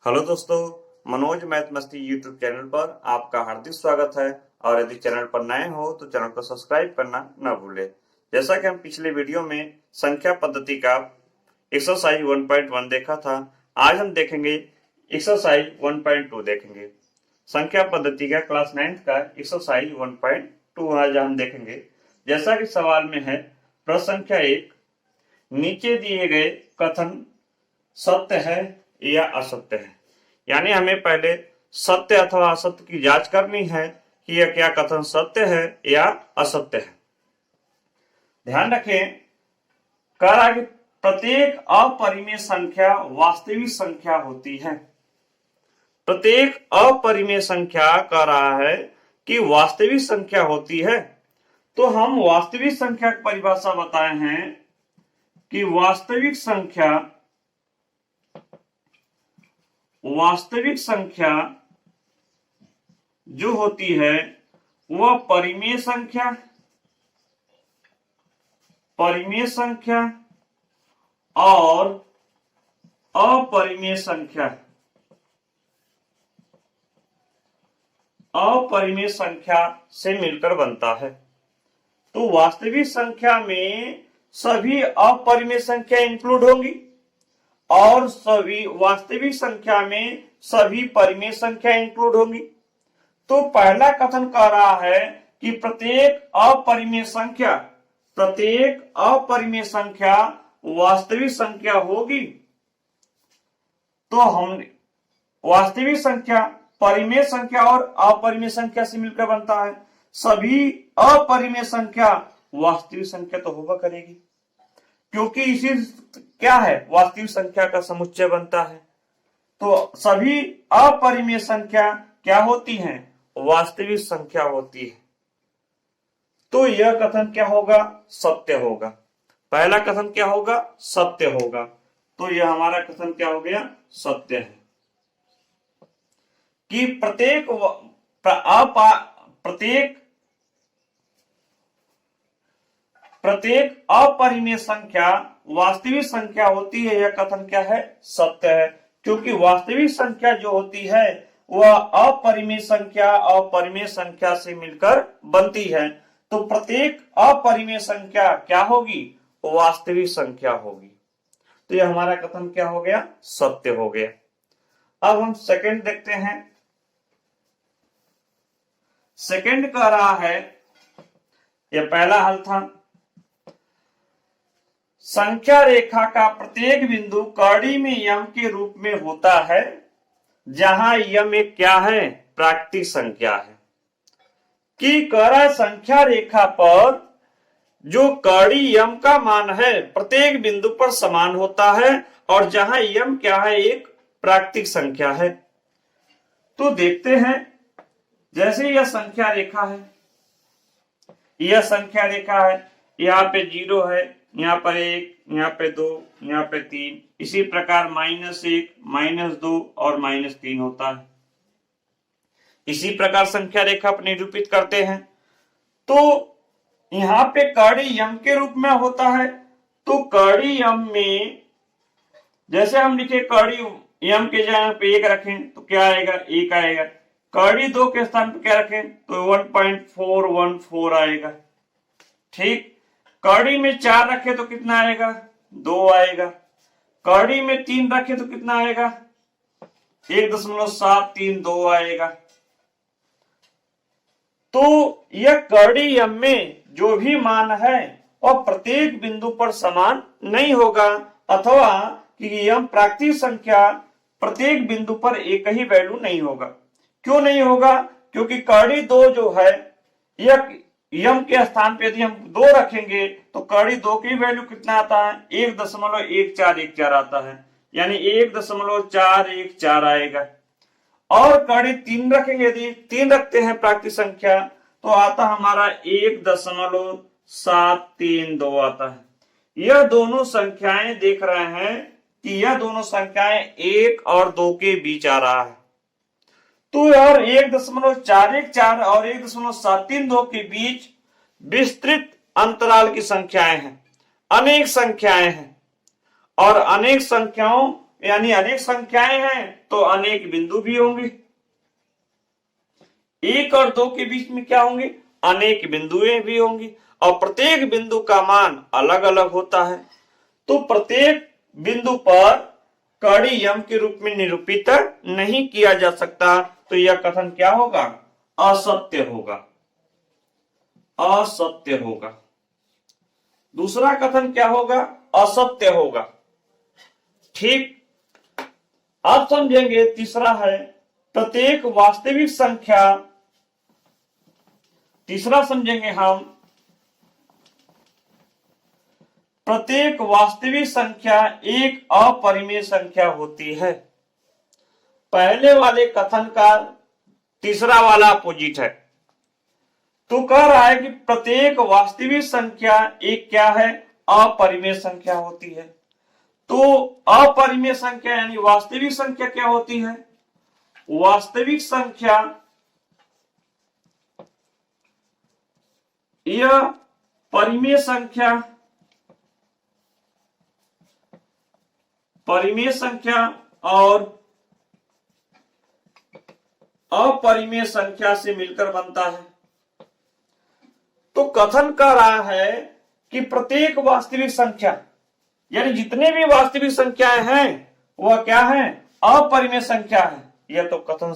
Hello दोस्तों, Manoj math मस्ती YouTube channel पर आपका हार्दिक स्वागत है। और यदि चैनल पर नए हो तो चैनल को सब्सक्राइब करना न भूलें। जैसा कि हम पिछले वीडियो में संख्या पद्धति का एक्सरसाइज 1.1 देखा था, आज हम देखेंगे एक्सरसाइज 1.2 देखेंगे। संख्या पद्धति का क्लास 9th का एक्सरसाइज 1.2 आज हम देखेंगे। जैसा कि सवाल में है, प्रश्न संख्या 1, नीचे दिए गए कथन सत्य है या असत्य है। यानी हमें पहले सत्य अथवा असत्य की जांच करनी है कि यह क्या कथन सत्य है या असत्य है। ध्यान रखें, कह रहा है कि प्रत्येक अपरिमेय संख्या वास्तविक संख्या होती है। प्रत्येक अपरिमेय संख्या कह रहा है कि वास्तविक संख्या होती है। तो हम वास्तविक संख्या की परिभाषा बताए हैं कि वास्तविक संख्या जो होती है वह परिमेय संख्या और अपरिमेय संख्या से मिलकर बनता है। तो वास्तविक संख्या में सभी अपरिमेय संख्या इंक्लूड होंगी और सभी वास्तविक संख्या में सभी परिमेय संख्या इंक्लूड होंगी। तो पहला कथन कह रहा है कि प्रत्येक अपरिमेय संख्या वास्तविक संख्या होगी। तो हम वास्तविक संख्या परिमेय संख्या और अपरिमेय संख्या से मिलकर बनता है। सभी अपरिमेय संख्या वास्तविक संख्या तो होगा करेगी, क्योंकि इसी क्या है, वास्तविक संख्या का समुच्चय बनता है। तो सभी अपरिमेय संख्या क्या होती हैं, वास्तविक संख्या होती है। तो यह कथन क्या होगा, सत्य होगा। पहला कथन क्या होगा, सत्य होगा। तो यह हमारा कथन क्या हो गया, सत्य है कि प्रत्येक अपरिमेय संख्या वास्तविक संख्या होती है। यह कथन क्या है, सत्य है, क्योंकि वास्तविक संख्या जो होती है वह अपरिमेय संख्या से मिलकर बनती है। तो प्रत्येक अपरिमेय संख्या क्या होगी, वास्तविक संख्या होगी। तो यह हमारा कथन क्या हो गया, सत्य हो गया। अब हम सेकंड देखते हैं। सेकंड कह रहा है, यह पहला हल था, संख्या रेखा का प्रत्येक बिंदु कड़ी में यम के रूप में होता है, जहां यम एक क्या है, प्राकृतिक संख्या है। कि कह रहा है संख्या रेखा पर जो कड़ी यम का मान है प्रत्येक बिंदु पर समान होता है, और जहां यम क्या है, एक प्राकृतिक संख्या है। तो देखते हैं, जैसे यह संख्या रेखा है, यहाँ पे 0 है, यहाँ पर 1, यहाँ पे 2, यहाँ पे 3, इसी प्रकार -1, -2 और -3 होता है। इसी प्रकार संख्या रेखा पर निरूपित करते हैं। तो यहाँ पे कड़ी यम के रूप में होता है। तो कड़ी यम में जैसे हम लिखे कड़ी यम के जगह पे 1 रखें तो क्या आएगा, 1 आएगा। कड़ी 2 के स्थान पे क्या रखें तो 1.414 आएगा। ठीक, कड़ी में 4 रखे तो कितना आएगा, 2 आएगा। कड़ी में 3 रखे तो कितना आएगा, 1.732 आएगा। तो यह कड़ी यम में जो भी मान है वह प्रत्येक बिंदु पर समान नहीं होगा, अथवा कि यम प्राकृतिक संख्या प्रत्येक बिंदु पर एक ही वैल्यू नहीं होगा। क्यों नहीं होगा, क्योंकि कड़ी 2 जो है, यह यम के स्थान पे यदि हम 2 रखेंगे तो कड़ी 2 की वैल्यू कितना आता है, 1.1414 आता है, यानी 1.414 आएगा। और कड़ी 3 रखेंगे, यदि 3 रखते हैं प्राकृतिक संख्या तो आता हमारा 1.732 आता है। यह दोनों संख्याएं देख रहे हैं कि यह दोनों संख्याएं 1 और 2 के बीच आ रहा है। तो यार 1.414 और 1.732 के बीच विस्तृत अंतराल की संख्याएं हैं, अनेक संख्याएं हैं, और अनेक संख्याओं यानी अनेक संख्याएं हैं तो अनेक बिंदु भी होंगे। 1 और 2 के बीच में क्या होंगे? अनेक बिंदुएं भी होंगी और प्रत्येक बिंदु का मान अलग अलग होता है। तो प्रत्येक बिंदु पर कड़ी यम के रूप में निरूपित नहीं किया जा सकता, तो यह कथन क्या होगा? असत्य होगा, असत्य होगा। दूसरा कथन क्या होगा? असत्य होगा। ठीक, अब समझेंगे। तीसरा है प्रत्येक वास्तविक संख्या। तीसरा समझेंगे हम, प्रत्येक वास्तविक संख्या एक अपरिमेय संख्या होती है। पहले वाले कथन का तीसरा वाला अपोजिट है। तो कह रहा है कि प्रत्येक वास्तविक संख्या एक क्या है? अपरिमेय संख्या होती है। तो अपरिमेय संख्या यानी वास्तविक संख्या क्या होती है? वास्तविक संख्या यह परिमेय संख्या, परिमेय संख्या और अपरिमेय संख्या से मिलकर बनता है। तो कथन कर रहा है कि प्रत्येक वास्तविक संख्या यानी जितने भी वास्तविक संख्याएं हैं वह क्या है? अपरिमेय संख्या है। यह तो कथन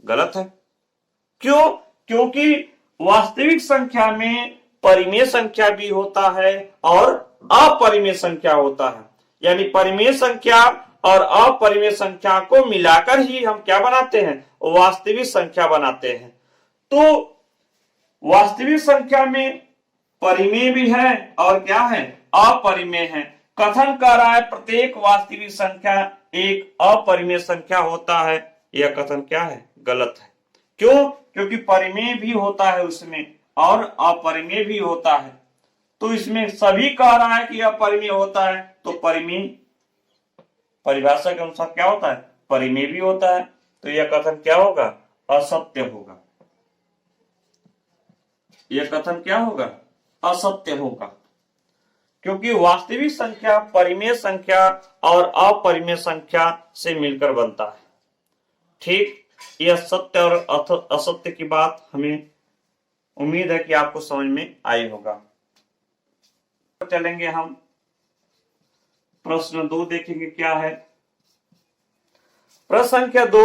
गलत है। क्यों? क्योंकि वास्तविक संख्या में परिमेय संख्या भी होता है और अपरिमेय संख्या होता है। यानी परिमेय संख्या और अपरिमेय संख्या को मिलाकर ही हम क्या बनाते हैं? वास्तविक संख्या बनाते हैं। तो वास्तविक संख्या में परिमेय भी है और क्या है? अपरिमेय है। कथन कर रहा है प्रत्येक वास्तविक संख्या एक अपरिमेय संख्या होता है। यह कथन क्या है? गलत है। क्यों? क्योंकि परिमेय भी होता है उसमें और अपरिमेय भी होता है। तो इसमें सभी कह रहा है कि अपरिमेय होता है, तो परिमेय परिभाषा के अनुसार क्या होता है? परिमेय भी होता है। तो यह कथन क्या होगा? असत्य होगा। यह कथन क्या होगा? असत्य होगा, क्योंकि वास्तविक संख्या परिमेय संख्या और अपरिमेय संख्या से मिलकर बनता है। ठीक, यह सत्य और असत्य की बात हमें उम्मीद है कि आपको समझ में आई होगा। चलेंगे हम प्रश्न 2 देखेंगे क्या है। प्रश्न संख्या 2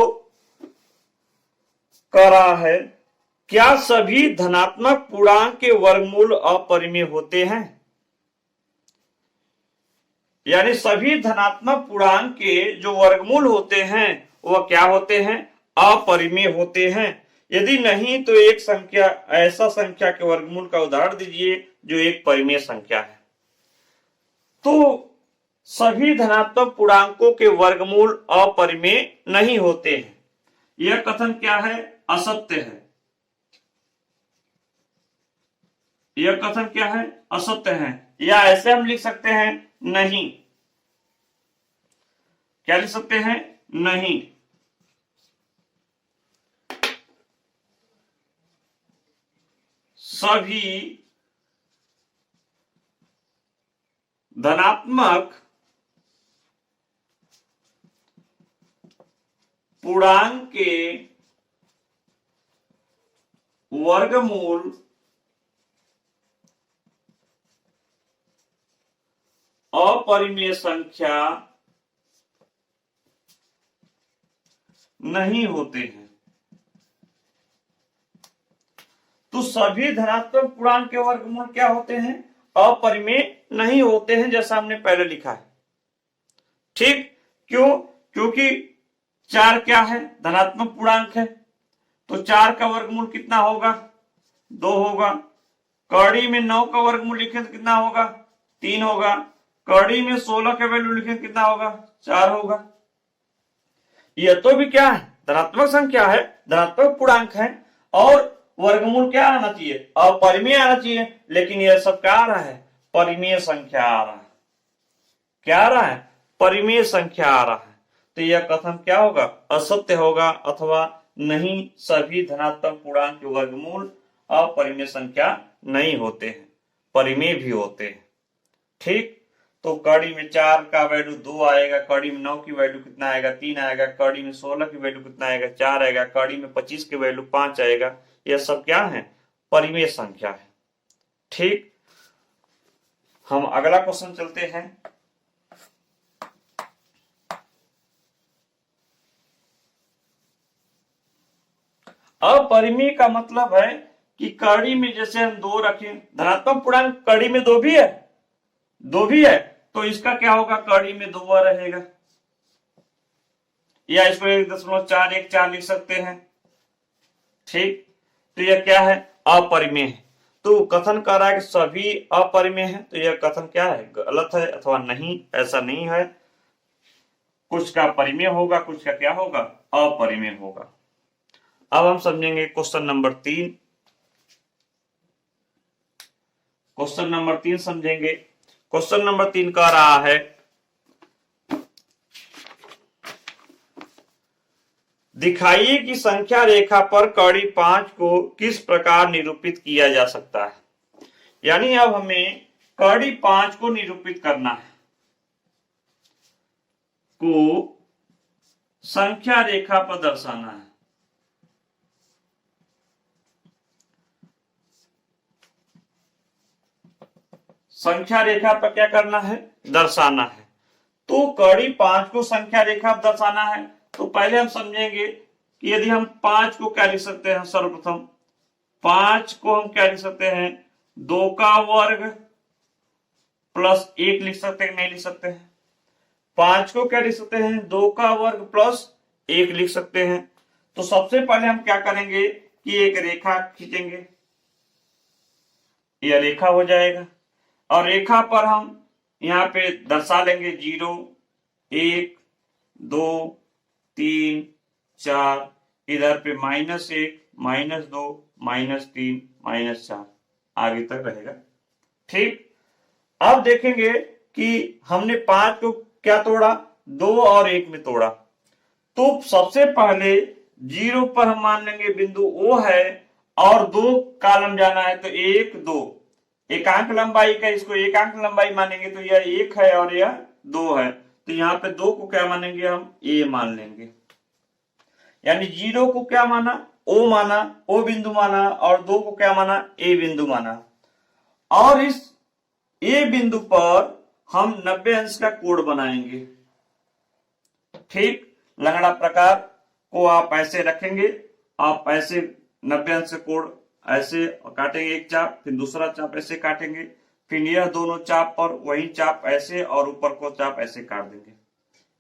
कह रहा है, क्या सभी धनात्मक पूर्णांक के वर्गमूल अपरिमेय होते हैं? यानी सभी धनात्मक पूर्णांक के जो वर्गमूल होते हैं वह क्या होते हैं? अपरिमेय होते हैं। यदि नहीं तो एक संख्या, ऐसा संख्या के वर्गमूल का उदाहरण दीजिए जो एक परिमेय संख्या है। तो सभी धनात्मक पूर्णांकों के वर्गमूल अपरिमेय नहीं होते हैं। यह कथन क्या है? असत्य है। यह कथन क्या है? असत्य है। या ऐसे हम लिख सकते हैं, नहीं। क्या लिख सकते हैं? नहीं। सभी धनात्मक पूर्णांक के वर्गमूल अपरिमेय संख्या नहीं होते हैं। तो सभी धनात्मक पूर्णांक के वर्गमूल क्या होते हैं? अपरिमेय नहीं होते हैं, जैसा हमने पहले लिखा है। ठीक, क्यों? क्योंकि 4 क्या है? धनात्मक पूर्णांक है। तो 4 का वर्गमूल कितना होगा? 2 होगा। कड़ी में 9 का वर्गमूल लिखें तो कितना होगा? 3 होगा। कड़ी में 16 का वैल्यू लिखें कितना होगा? 4 होगा। यह तो भी क्या है? धनात्मक संख्या है, धनात्मक पूर्णांक है, और वर्गमूल क्या आना चाहिए? अपरिमेय आना चाहिए। लेकिन यह सब क्या आ रहा है? परिमेय संख्या आ रहा है। क्या आ रहा है? परिमेय संख्या आ रहा है। तो यह कथन क्या होगा? असत्य होगा, अथवा नहीं, सभी धनात्मक पूर्णांक के वर्गमूल अपरिमेय संख्या नहीं होते हैं, परिमेय भी होते हैं। ठीक, तो कड़ी में 4 का वैल्यू 2 आएगा, कड़ी में 9 की वैल्यू कितना आएगा 3 आएगा, कड़ी में 16 की वैल्यू कितना आएगा 4 आएगा, कड़ी में 25 की वैल्यू 5 आएगा। यह सब क्या है, परिमेय संख्या है। ठीक, हम अगला क्वेश्चन चलते हैं। अपरिमेय का मतलब है कि कड़ी में जैसे हम 2 रखें, धनात्मक पूर्णांक कड़ी में 2 भी है, 2 भी है, तो इसका क्या होगा, कड़ी में 2 रहेगा, या इसको 1.414 लिख सकते हैं। ठीक, तो यह क्या है, अपरिमेय है। तो कथन कर रहा है कि सभी अपरिमेय है, तो यह कथन क्या है, गलत है अथवा नहीं, ऐसा नहीं है। कुछ का परिमेय होगा, कुछ का क्या होगा, अपरिमेय होगा। अब हम समझेंगे क्वेश्चन नंबर 3। क्वेश्चन नंबर 3 समझेंगे। क्वेश्चन नंबर 3 कह रहा है, दिखाइए कि संख्या रेखा पर कड़ी 5 को किस प्रकार निरूपित किया जा सकता है। यानी अब हमें कड़ी 5 को निरूपित करना है, को संख्या रेखा पर दर्शाना है। संख्या रेखा पर क्या करना है, दर्शाना है। तो कड़ी 5 को संख्या रेखा पर दर्शाना है, तो पहले हम समझेंगे कि यदि हम 5 को क्या लिख सकते हैं, सर्वप्रथम 5 को हम क्या लिख सकते हैं, 2 का वर्ग प्लस 1 लिख सकते हैं, नहीं लिख सकते हैं। 5 को क्या लिख सकते हैं, 2 का वर्ग प्लस 1 लिख सकते हैं। तो सबसे पहले हम क्या करेंगे कि एक रेखा खींचेंगे, यह रेखा हो जाएगा, और रेखा पर हम यहां पे दर्शा लेंगे 0, 1, 2, 3, 4, इधर पे -1, -2, -3, -4 आगे तक रहेगा। ठीक, अब देखेंगे कि हमने 5 को क्या तोड़ा, 2 और 1 में तोड़ा। तो सबसे पहले 0 पर हम मान लेंगे बिंदु O है, और 2 कॉलम जाना है, तो 1, 2 एकांक लंबाई का, इसको एकांक लंबाई मानेंगे, तो यह 1 है और यह 2 है, तो यहाँ पे 2 को क्या मानेंगे, हम A मान लेंगे। यानी 0 को क्या माना, O माना, O बिंदु माना, और 2 को क्या माना, A बिंदु माना। और इस A बिंदु पर हम 90 अंश का कोण बनाएंगे। ठीक, लंगड़ा प्रकार को आप ऐसे रखेंगे, आप ऐसे 90 अंश का कोण ऐसे काटेंगे, एक चाप, फिर दूसरा चाप ऐसे काटेंगे, फिर यह दोनों चाप पर वही चाप ऐसे, और ऊपर को चाप ऐसे काट देंगे।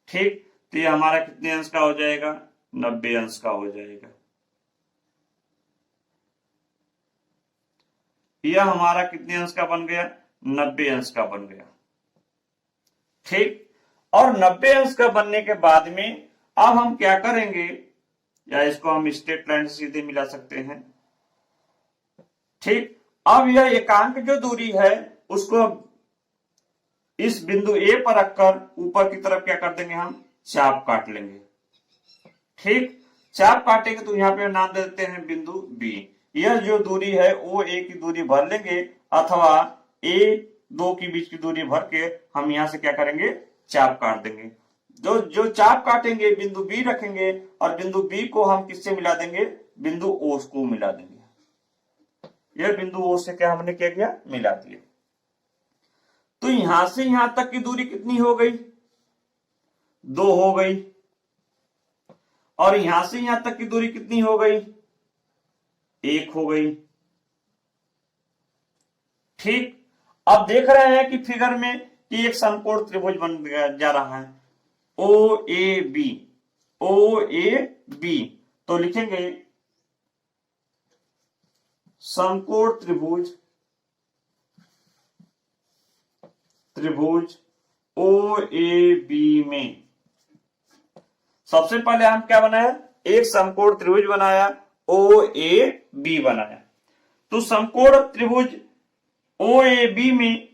ठीक, तो ये हमारा कितने अंश का हो जाएगा, 90 अंश का हो जाएगा। यह हमारा कितने अंश का बन गया, 90 अंश का बन गया। ठीक, और 90 अंश का बनने के बाद में अब हम क्या करेंगे, या इसको हम स्ट्रेट लाइन से सीधे मिला सकते हैं। ठीक, अब यह एकांक जो दूरी है उसको इस बिंदु A पर रखकर ऊपर की तरफ क्या कर देंगे, हम चाप काट लेंगे। ठीक, चाप काटेंगे तो यहाँ पे नाम दे देते हैं बिंदु B। यह जो दूरी है OA की दूरी भर लेंगे, अथवा A2 की बीच की दूरी भर के हम यहाँ से क्या करेंगे, चाप काट देंगे। जो चाप काटेंगे बिंदु B रखेंगे, और बिंदु B को हम किससे मिला देंगे, बिंदु O को मिला देंगे। यह बिंदु O से क्या हमने क्या किया, मिला दिया। तो यहां से यहां तक की दूरी कितनी हो गई, 2 हो गई, और यहां से यहां तक की दूरी कितनी हो गई, 1 हो गई। ठीक, अब देख रहे हैं कि फिगर में कि एक समकोण त्रिभुज बन जा रहा है, OAB। OAB तो लिखेंगे समकोण त्रिभुज OAB में सबसे पहले हम क्या बनाया, एक समकोण त्रिभुज बनाया, OAB बनाया। तो समकोण त्रिभुज OAB में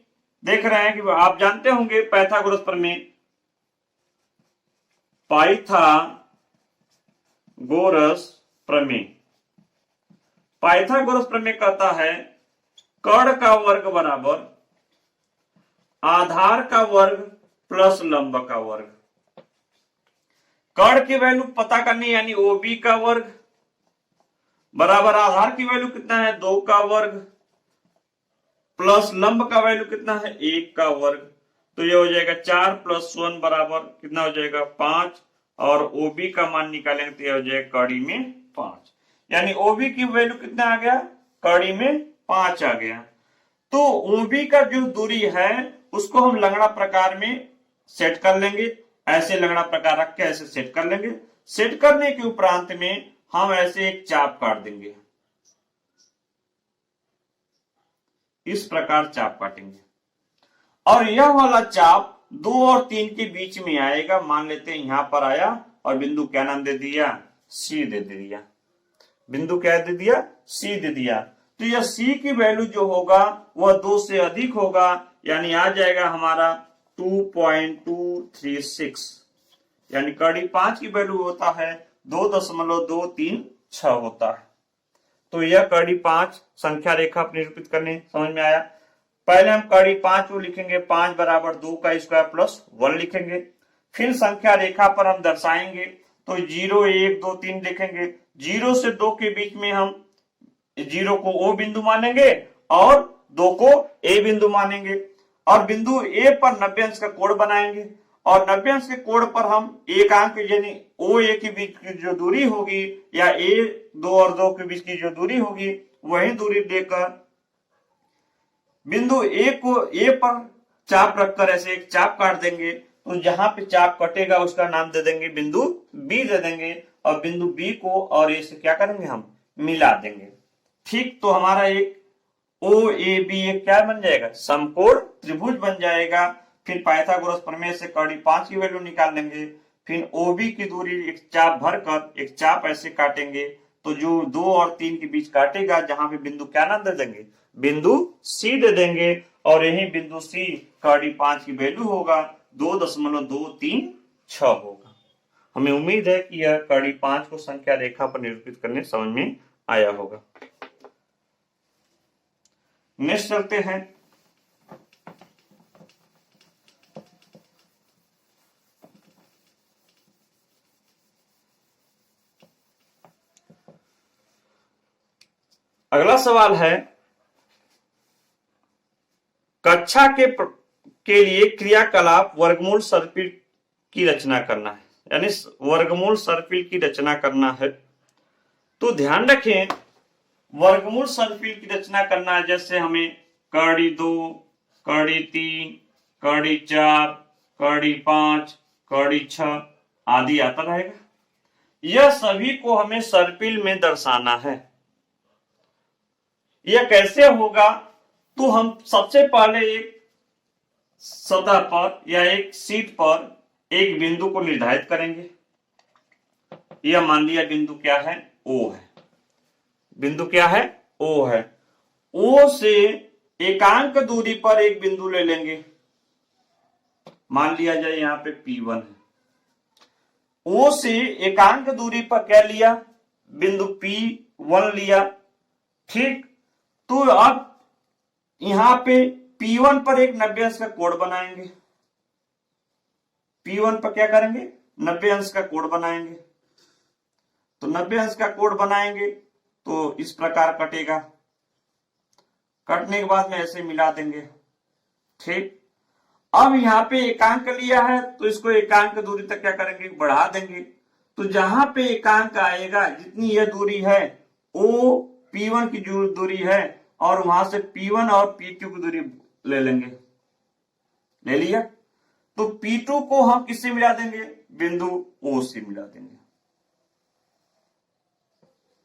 देख रहे हैं कि आप जानते होंगे पाइथागोरस प्रमेय, पाइथागोरस प्रमेय। पाइथागोरस प्रमेय कहता है कर्ण का वर्ग बराबर आधार का वर्ग प्लस लंब का वर्ग। कर्ण की वैल्यू पता करनी, यानी ओबी का वर्ग बराबर आधार की वैल्यू कितना है 2 का वर्ग प्लस लंब का वैल्यू कितना है 1 का वर्ग। तो ये हो जाएगा 4 + 1 बराबर कितना हो जाएगा 5, और ओबी का मान निकालेंगे तो ये हो जाएगा कड़ी में 5, यानी ओबी की वैल्यू कितना आ गया कड़ी में 5 आ गया। तो ओबी का जो दूरी है उसको हम लंगड़ा प्रकार में सेट कर लेंगे, ऐसे लंगड़ा प्रकार रख के ऐसे सेट कर लेंगे। सेट करने के उपरांत में हम ऐसे एक चाप काट देंगे, इस प्रकार चाप काटेंगे, और यह वाला चाप 2 और 3 के बीच में आएगा। मान लेते हैं यहां पर आया और बिंदु क्या नाम दे दिया सी दे दिया, बिंदु क्या दे दिया सी दे दिया। तो यह सी की वैल्यू जो होगा वह 2 से अधिक होगा, यानी आ जाएगा हमारा 2.236, यानी कड़ी 5 की वैल्यू होता है 2.236 होता है। तो यह कड़ी 5 संख्या रेखा निरूपित करने समझ में आया। पहले हम कड़ी 5 को लिखेंगे, 5 बराबर 2 का स्क्वायर प्लस 1 लिखेंगे। फिर संख्या रेखा पर हम दर्शाएंगे तो 0 1 2 3 लिखेंगे। 0 से 2 के बीच में हम 0 को ओ बिंदु मानेंगे और 2 को ए बिंदु मानेंगे, और बिंदु ए पर 90 अंश का कोण बनाएंगे, और 90 अंश के कोण पर हम एक अंक यानी ओ ए के बीच की जो दूरी होगी या ए 2 और 2 के बीच की जो दूरी होगी वही दूरी लेकर बिंदु ए को ए पर चाप रखकर ऐसे एक चाप काट देंगे। तो जहां पे चाप कटेगा उसका नाम दे देंगे बिंदु बी दे देंगे, और बिंदु बी को और ए से क्या करेंगे हम मिला देंगे। ठीक, तो हमारा एक ओ ए बी एक क्या बन जाएगा समकोण त्रिभुज बन जाएगा। फिर पाइथागोरस प्रमेय से कड़ी 5 की वैल्यू निकाल लेंगे। फिर ओबी की दूरी एक चाप भरकर एक चाप ऐसे काटेंगे, तो जो 2 और 3 के बीच काटेगा जहां पे बिंदु क्या नाम दे देंगे बिंदु सी दे देंगे, और यही बिंदु सी कड़ी 5 की वैल्यू होगा 2.236 होगा। हमें उम्मीद है कि यह कड़ी 5 को संख्या रेखा पर निरूपित करने समझ में आया होगा। नेक्स्ट चलते हैं। अगला सवाल है कक्षा के लिए क्रियाकलाप वर्गमूल सर्पिल की रचना करना है, यानी वर्गमूल सर्पिल की रचना करना है। तो ध्यान रखें वर्गमूल सर्पिल की रचना करना है, जैसे हमें कड़ी 2 कड़ी 3 कड़ी 4 कड़ी 5 कड़ी 6 आदि आता रहेगा। यह सभी को हमें सर्पिल में दर्शाना है। यह कैसे होगा, तो हम सबसे पहले एक सतह पर या एक शीट पर एक बिंदु को निर्धारित करेंगे। यह मान लिया बिंदु क्या है ओ है, बिंदु क्या है ओ है। ओ से एकांक दूरी पर एक बिंदु ले लेंगे, मान लिया जाए यहां पे P1 है। ओ से एकांक दूरी पर क्या लिया बिंदु P1 लिया। ठीक, तो अब यहां पे P1 पर एक 90 अंश का कोण बनाएंगे। P1 पर क्या करेंगे 90 अंश का कोण बनाएंगे। तो 90 अंश का कोण बनाएंगे तो इस प्रकार कटेगा। कटने के बाद में ऐसे मिला देंगे। ठीक, अब यहाँ पे एकांक लिया है तो इसको एकांक दूरी तक क्या करेंगे बढ़ा देंगे। तो जहां पे एकांक आएगा जितनी यह दूरी है ओ P1 की जो दूरी है, और वहां से P1 और P2 की दूरी ले लेंगे। ले लिया, तो P2 को हम किससे मिला देंगे बिंदु O से मिला देंगे।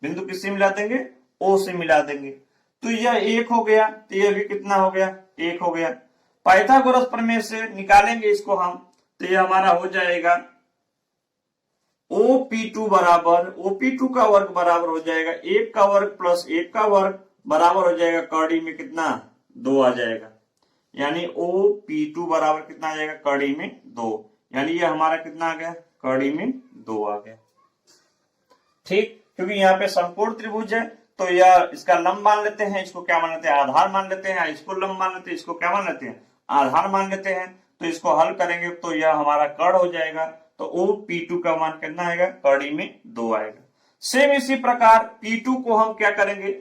बिंदु किससे मिला देंगे O से मिला देंगे। तो यह 1 हो गया, तो यह भी कितना हो गया 1 हो गया। पाइथागोरस प्रमेय से निकालेंगे इसको हम, तो यह हमारा हो जाएगा OP2 बराबर OP2 का वर्ग बराबर हो जाएगा 1 का वर्ग प्लस 1 का वर्ग बराबर हो जाएगा कड़ी में कितना 2 आ जाएगा, यानी OP2 बराबर कितना आ जाएगा कड़ी में 2, यानी ये हमारा कितना आ गया कड़ी में 2 आ गया। ठीक, क्योंकि यहाँ पे समकोण त्रिभुज है तो यह इसका लंब मान लेते हैं, इसको क्या मान लेते हैं आधार मान लेते हैं, इसको लंब मान लेते हैं, इसको क्या मान लेते हैं आधार मान लेते हैं, तो इसको हल करेंगे तो यह हमारा कड़ हो जाएगा। तो OP2 का मान कितना आएगा, कड़ी में 2 आएगा। सेम इसी प्रकार P2 को हम क्या करेंगे,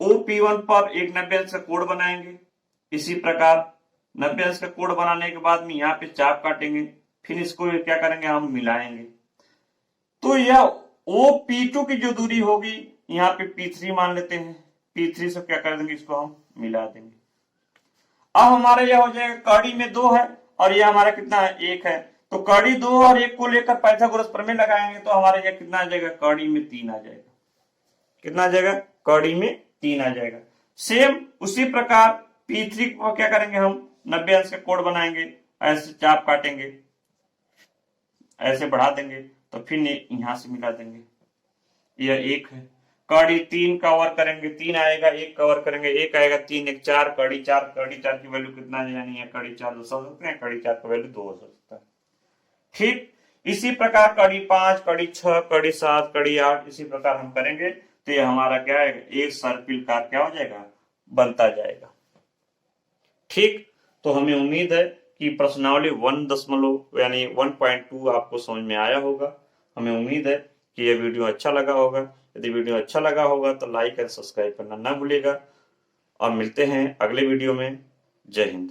OP1 पर एक 90 अंश का कोण बनाएंगे। इसी प्रकार 90 अंश का कोण बनाने के बाद में यहाँ पे चाप काटेंगे, फिर इसको क्या करेंगे, हम मिलाएंगे। तो यह OP2 की जो दूरी होगी यहाँ पे P3 मान लेते हैं, P3 से क्या कर देंगे, इसको हम मिला देंगे। अब हमारा यह हो जाएगा, कड़ी में 2 है और यह हमारा कितना है, 1 है। तो कड़ी 2 और 1 को लेकर पाइथागोरस प्रमेय लगाएंगे तो हमारा यह कितना आ जाएगा, कड़ी में 3 आ जाएगा। कितना आ जाएगा, कड़ी में 3 आ जाएगा। सेम उसी प्रकार P3 को क्या करेंगे, हम 90 अंश का कोण बनाएंगे, ऐसे चाप काटेंगे, ऐसे बढ़ा देंगे, तो फिर यहां से मिला देंगे। यह 1 है, कड़ी 3 कवर करेंगे, 3 आएगा, 1 कवर करेंगे, 1 आएगा, 3 1 4, कड़ी 4 की वैल्यू कितना है, यानी है कड़ी 4 2 सकते हैं, कड़ी 4 का वैल्यू 2 हो सकता है। ठीक इसी प्रकार कड़ी 5, कड़ी 6, कड़ी 7, कड़ी 8 इसी प्रकार हम करेंगे तो ये हमारा क्या है, एक सर्पिल का क्या हो जाएगा, बनता जाएगा। ठीक, तो हमें उम्मीद है कि प्रश्नावली 1 यानी 1.2 आपको समझ में आया होगा। हमें उम्मीद है कि यह वीडियो अच्छा लगा होगा। यदि वीडियो अच्छा लगा होगा तो लाइक और सब्सक्राइब करना ना भूलिएगा और मिलते हैं अगले वीडियो में। जय हिंद।